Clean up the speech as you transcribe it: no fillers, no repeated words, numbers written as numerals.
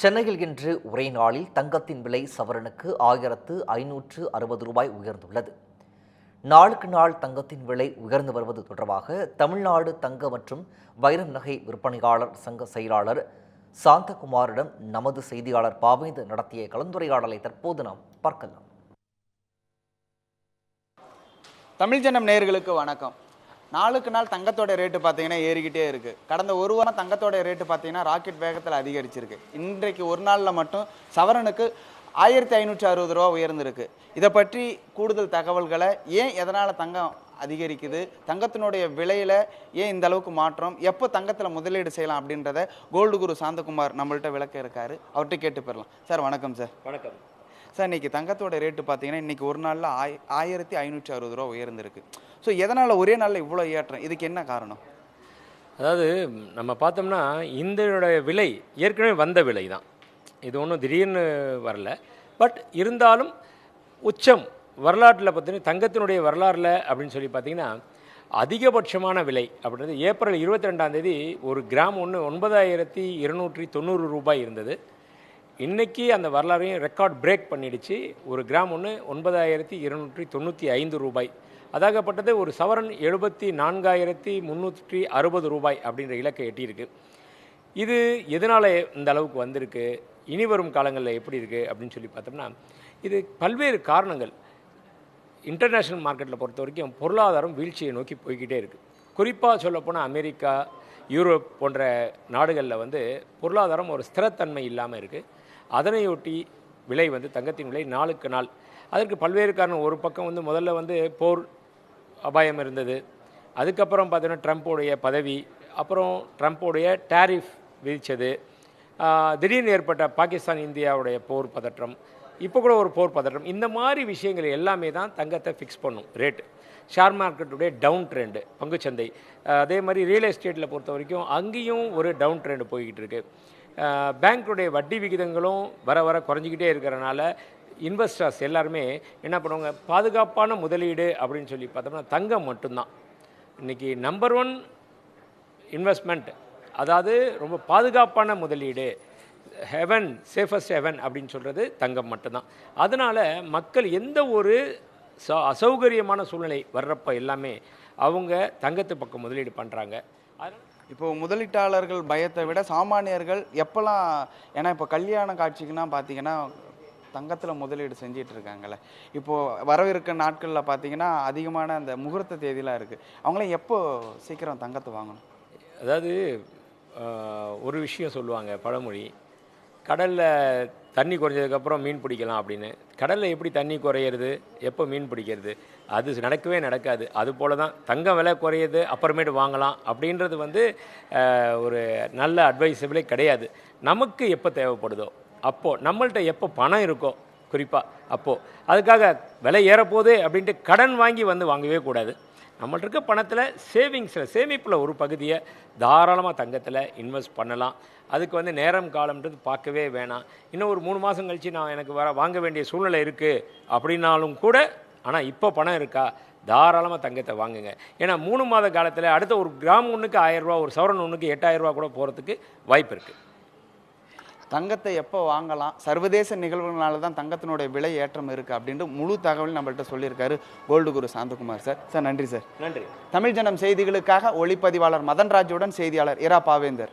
சென்னையில் இன்று ஒரே நாளில் தங்கத்தின் விலை சவரனுக்கு 1560 ரூபாய் உயர்ந்துள்ளது. நாளுக்கு நாள் தங்கத்தின் விலை உயர்ந்து வருவது தொடர்பாக தமிழ்நாடு தங்க மற்றும் வைரம் நகை விற்பனையாளர் சங்க செயலாளர் சாந்தகுமாரிடம் நமது செய்தியாளர் பாவேந்தர் நடத்திய கலந்துரையாடலை தற்போது நாம் பார்க்கலாம். தமிழ் ஜனம் நேயர்களுக்கு வணக்கம். நாளுக்கு நாள் தங்கத்தோட ரேட்டு பார்த்தீங்கன்னா ஏறிக்கிட்டே இருக்குது. கடந்த ஒரு வாரம் தங்கத்தோட ரேட்டு பார்த்தீங்கன்னா ராக்கெட் வேகத்தில் அதிகரிச்சிருக்கு. இன்றைக்கு ஒரு நாளில் மட்டும் சவரனுக்கு 1560 ரூபா உயர்ந்திருக்கு. இதை பற்றி கூடுதல் தகவல்களை எதனால் தங்கம் அதிகரிக்குது, தங்கத்தினுடைய விலையில் ஏன் இந்த அளவுக்கு மாற்றம், எப்போ தங்கத்தில் முதலீடு செய்யலாம் அப்படின்றத கோல்டு குரு சாந்தகுமார் நம்மள்கிட்ட விளக்க இருக்காரு. அவர்கிட்ட கேட்டு போயிடலாம். சார் வணக்கம். சார் வணக்கம் சார். இன்றைக்கி தங்கத்தோட ரேட்டு பார்த்தீங்கன்னா இன்றைக்கி ஒரு நாளில் 1560 ரூபா உயர்ந்திருக்கு. ஸோ எதனால் ஒரே நாளில் இவ்வளோ ஏற்றம், இதுக்கு என்ன காரணம்? அதாவது நம்ம பார்த்தோம்னா இதனுடைய விலை ஏற்கனவே வந்த விலை தான், இது ஒன்றும் திடீர்னு வரல. பட் இருந்தாலும் உச்சம் வரலாற்றில் பார்த்தீங்கன்னா தங்கத்தினுடைய வரலாறில் அப்படின்னு சொல்லி பார்த்தீங்கன்னா அதிகபட்சமான விலை அப்படின்றது ஏப்ரல் 22 ஒரு கிராம் ஒன்று 9290 ரூபாய் இருந்தது. இன்றைக்கி அந்த வரலாறையும் ரெக்கார்ட் பிரேக் பண்ணிடுச்சு. ஒரு கிராம் ஒன்று 9295 ரூபாய். அதாகப்பட்டது ஒரு சவரன் 74,360 ரூபாய் அப்படின்ற இலக்கை எட்டியிருக்கு. இது எதனால் இந்த அளவுக்கு வந்திருக்கு, இனி வரும் காலங்களில் எப்படி இருக்குது அப்படின்னு சொல்லி பார்த்தோம்னா இது பல்வேறு காரணங்கள். இன்டர்நேஷ்னல் மார்க்கெட்டில் பொறுத்த வரைக்கும் பொருளாதாரம் வீழ்ச்சியை நோக்கி போய்கிட்டே இருக்குது. குறிப்பாக சொல்லப்போனால் அமெரிக்கா, யூரோப் போன்ற நாடுகளில் பொருளாதாரம் ஒரு ஸ்திரத்தன்மை இல்லாமல் இருக்குது. அதனையொட்டி விலை தங்கத்தின் விலை நாளுக்கு நாள் அதற்கு பல்வேறு காரணம். ஒரு பக்கம் முதல்ல போர் அபாயம் இருந்தது. அதுக்கப்புறம் பார்த்தீங்கன்னா ட்ரம்ப்போடைய பதவி, அப்புறம் ட்ரம்ப்போடைய டேரிஃப் விதித்தது, திடீர்னு ஏற்பட்ட பாகிஸ்தான் இந்தியாவுடைய போர் பதற்றம், இப்போ கூட ஒரு போர் பதற்றம். இந்த மாதிரி விஷயங்கள் எல்லாமே தான் தங்கத்தை ஃபிக்ஸ் பண்ணும் ரேட்டு. ஷேர் மார்க்கெட்டுடைய டவுன் ட்ரெண்டு, பங்குச்சந்தை, அதே மாதிரி ரியல் எஸ்டேட்டில் பொறுத்த வரைக்கும் அங்கேயும் ஒரு டவுன் ட்ரெண்டு போய்கிட்டு இருக்குது. பேங்க்குடைய வட்டி விகிதங்களும் வர வர குறைஞ்சிக்கிட்டே இருக்கிறனால இன்வெஸ்டர்ஸ் எல்லாருமே என்ன பண்ணுவாங்க, பாதுகாப்பான முதலீடு அப்படின்னு சொல்லி பார்த்தோம்னா தங்கம் மட்டும்தான் இன்றைக்கி நம்பர் 1 இன்வெஸ்ட்மெண்ட். அதாவது ரொம்ப பாதுகாப்பான முதலீடு, ஹெவன், சேஃபஸ்ட் ஹெவன் அப்படின்னு சொல்கிறது தங்கம் மட்டும்தான். அதனால் மக்கள் எந்த ஒரு அசௌகரியமான சூழ்நிலை வர்றப்போ எல்லாமே அவங்க தங்கத்து பக்கம் முதலீடு பண்ணுறாங்க. இப்போது முதலீட்டாளர்கள் பயத்தை விட சாமானியர்கள் எப்போல்லாம், ஏன்னா இப்போ கல்யாண காட்சிக்குன்னா பார்த்தீங்கன்னா தங்கத்தில் முதலீடு செஞ்சிட்டு இருக்காங்கல்ல, இப்போது வரவிருக்க நாட்களில் பார்த்தீங்கன்னா அதிகமான அந்த முகூர்த்த தேதியெலாம் இருக்குது. அவங்களாம் எப்போ சீக்கிரம் தங்கத்தை வாங்கணும்? அதாவது ஒரு விஷயம் சொல்லுவாங்க பழமொழி, கடலில் தண்ணி குறைஞ்சதுக்கப்புறம் மீன் பிடிக்கலாம் அப்படின்னு. கடலில் எப்படி தண்ணி குறையிறது, எப்போ மீன் பிடிக்கிறது, அது நடக்கவே நடக்காது. அதுபோல் தான் தங்கம் விலை குறையிறது அப்புறமேட்டு வாங்கலாம் அப்படின்றது ஒரு நல்ல அட்வைஸபிளே கிடையாது. நமக்கு எப்போ தேவைப்படுதோ அப்போது, நம்மள்கிட்ட எப்போ பணம் இருக்கோ குறிப்பாக அப்போது, அதுக்காக விலை ஏறப்போகுது அப்படின்ட்டு கடன் வாங்கி வாங்கவே கூடாது. நம்மள்ட்ட இருக்க பணத்தில் சேவிங்ஸில், சேமிப்பில் ஒரு பகுதியை தாராளமாக தங்கத்தில் இன்வெஸ்ட் பண்ணலாம். அதுக்கு நேரம் காலம்ன்றது பார்க்கவே வேணாம். இன்னும் ஒரு 3 மாதம் கழித்து நான் எனக்கு வாங்க வேண்டிய சூழ்நிலை இருக்குது அப்படின்னாலும் கூட, ஆனால் இப்போ பணம் இருக்கா, தாராளமாக தங்கத்தை வாங்குங்க. ஏன்னா 3 மாத காலத்தில் அடுத்த ஒரு கிராம் ஒன்றுக்கு 1000 ரூபா, ஒரு சவரன் ஒன்றுக்கு 8000 ரூபா கூட போகிறதுக்கு வாய்ப்பு இருக்குது. தங்கத்தை எப்போ வாங்கலாம், சர்வதேச நிகழ்வுகளால தான் தங்கத்தினுடைய விலை ஏற்றம் இருக்குது அப்படின்ட்டு முழு தகவல் நம்மள்கிட்ட சொல்லியிருக்காரு கோல்டு குரு சாந்தகுமார் சார். சார் நன்றி சார். நன்றி. தமிழ் ஜனம் செய்திகளுக்காக ஒளிப்பதிவாளர் மதன்ராஜுடன் செய்தியாளர் இரா பாவேந்தர்.